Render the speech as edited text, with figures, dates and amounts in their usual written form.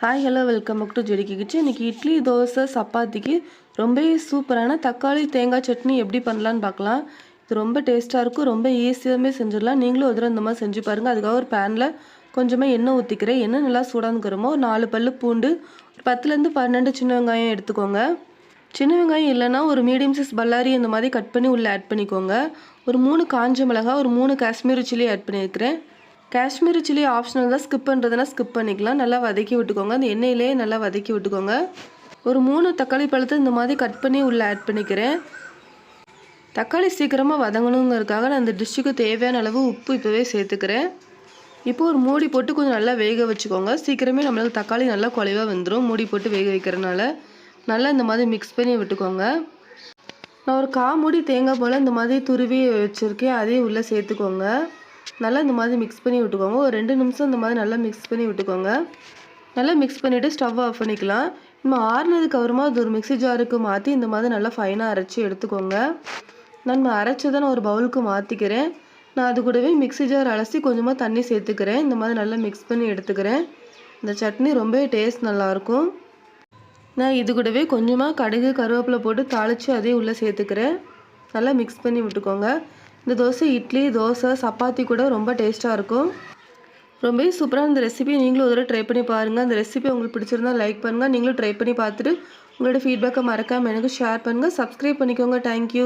Hi hello welcome back to ஜெடிக்கி kitchen. இன்றைக்கி இட்லி தோசை சப்பாத்திக்கு ரொம்பவே சூப்பரான தக்காளி தேங்காய் சட்னி எப்படி பண்ணலான்னு பார்க்கலாம். இது ரொம்ப டேஸ்ட்டாக இருக்கும், ரொம்ப ஈஸியாகவே செஞ்சிடலாம். நீங்களும் ஒரு தடவை இந்த மாதிரி செஞ்சு பாருங்கள். அதுக்காக ஒரு பேனில் கொஞ்சமாக எண்ணெய் ஊற்றிக்கிறேன். எண்ணெய் நல்லா சூடாந்துக்கிறோமோ ஒரு 4 பல்லு பூண்டு, ஒரு 10லேருந்து 12 சின்ன வெங்காயம் எடுத்துக்கோங்க. சின்ன வெங்காயம் இல்லைன்னா ஒரு மீடியம் சைஸ் பல்லாரி இந்த மாதிரி கட் பண்ணி உள்ளே ஆட் பண்ணிக்கோங்க. ஒரு 3 காஞ்ச மிளகாய், ஒரு 3 காஷ்மீரி சில்லி ஆட் பண்ணியிருக்கிறேன். காஷ்மீரி சில்லி ஆப்ஷனல் தான், ஸ்கிப் பண்ணுறதுனா ஸ்கிப் பண்ணிக்கலாம். நல்லா வதக்கி விட்டுக்கோங்க. அந்த எண்ணெயிலே நல்லா வதக்கி விட்டுக்கோங்க. ஒரு 3 தக்காளி பழத்தை இந்த மாதிரி கட் பண்ணி உள்ளே ஆட் பண்ணிக்கிறேன். தக்காளி சீக்கிரமாக வதங்கணுங்கிறதுக்காக நான் இந்த டிஷ்ஷுக்கு தேவையான அளவு உப்பு இப்போவே சேர்த்துக்கிறேன். இப்போது ஒரு மூடி போட்டு கொஞ்சம் நல்லா வேக வச்சுக்கோங்க. சீக்கிரமே நம்மளுக்கு தக்காளி நல்லா குழைவாக வந்துடும் மூடி போட்டு வேக வைக்கிறனால. நல்லா இந்த மாதிரி மிக்ஸ் பண்ணி விட்டுக்கோங்க. நான் ஒரு 1/4 மூடி தேங்காய் போல் இந்த மாதிரி துருவி வச்சுருக்கேன், அதையும் உள்ளே சேர்த்துக்கோங்க. நல்லா இந்த மாதிரி மிக்ஸ் பண்ணி விட்டுக்கோங்க. ஒரு 2 நிமிஷம் இந்த மாதிரி நல்லா மிக்ஸ் பண்ணி விட்டுக்கோங்க. நல்லா மிக்ஸ் பண்ணிவிட்டு ஸ்டவ் ஆஃப் பண்ணிக்கலாம். நம்ம ஆறுனதுக்கு அப்புறமா அது ஒரு மிக்ஸி ஜாருக்கு மாற்றி இந்த மாதிரி நல்லா ஃபைனாக அரைச்சி எடுத்துக்கோங்க. நான் அரைச்சதை நான் ஒரு பவுலுக்கு மாற்றிக்கிறேன். நான் அது கூடவே மிக்ஸி ஜார் அலசி கொஞ்சமாக தண்ணி சேர்த்துக்கிறேன். இந்த மாதிரி நல்லா மிக்ஸ் பண்ணி எடுத்துக்கிறேன். இந்த சட்னி ரொம்பவே டேஸ்ட் நல்லாயிருக்கும். நான் இது கூடவே கொஞ்சமாக கடுகு கருவேப்பிலை போட்டு தாளித்து அதையும் உள்ளே சேர்த்துக்கிறேன். நல்லா மிக்ஸ் பண்ணி விட்டுக்கோங்க. இந்த தோசை இட்லி தோசை சப்பாத்தி கூட ரொம்ப டேஸ்ட்டாக இருக்கும். ரொம்பவே சூப்பராக இந்த ரெசிபியை நீங்களும் ஒரு தடவை ட்ரை பண்ணி பாருங்கள். அந்த ரெசிபி உங்களுக்கு பிடிச்சிருந்தா லைக் பண்ணுங்கள். நீங்களும் ட்ரை பண்ணி பார்த்துட்டு உங்களோட ஃபீட்பேக்கை மறக்காமல் எனக்கு ஷேர் பண்ணுங்கள். சப்ஸ்கிரைப் பண்ணிக்கோங்க. தேங்க்யூ.